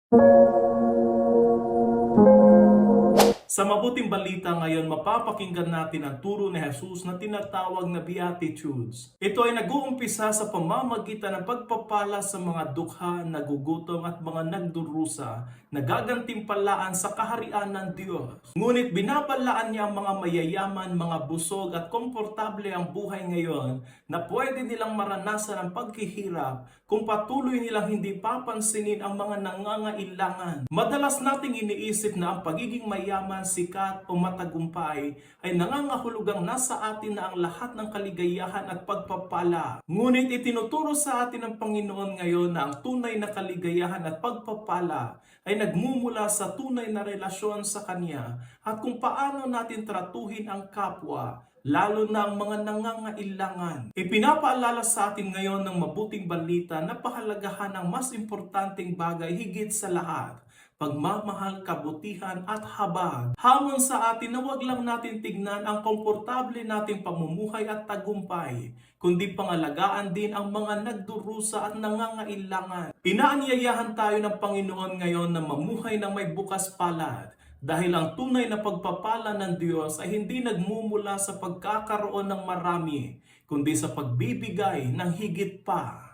Sa mabuting balita ngayon, mapapakinggan natin ang turo ni Jesus na tinatawag na Beatitudes. Ito ay nag-uumpisa sa pamamagitan ng pagpapala sa mga dukha, nagugutom at mga nagdurusa na gagantimpalaan sa kaharian ng Diyos. Ngunit binabalaan niya ang mga mayayaman, mga busog at komportable ang buhay ngayon na pwede nilang maranasan ang paghihirap kung patuloy nilang hindi papansinin ang mga nangangailangan. Madalas nating iniisip na ang pagiging mayaman, sikat o matagumpay ay nangangahulugang nasa atin na ang lahat ng kaligayahan at pagpapala. Ngunit itinuturo sa atin ng Panginoon ngayon na ang tunay na kaligayahan at pagpapala ay nagmumula sa tunay na relasyon sa Kanya at kung paano natin tratuhin ang kapwa, lalo na ang mga nangangailangan. Ipinapaalala sa atin ngayon ng mabuting balita na pahalagahan ang mas importanteng bagay higit sa lahat: pagmamahal, kabutihan at habag. Hamon sa atin na wag lang natin tignan ang komportable nating pamumuhay at tagumpay, kundi pangalagaan din ang mga nagdurusa at nangangailangan. Inaanyayahan tayo ng Panginoon ngayon na mamuhay ng may bukas palad, dahil ang tunay na pagpapala ng Diyos ay hindi nagmumula sa pagkakaroon ng marami, kundi sa pagbibigay ng higit pa.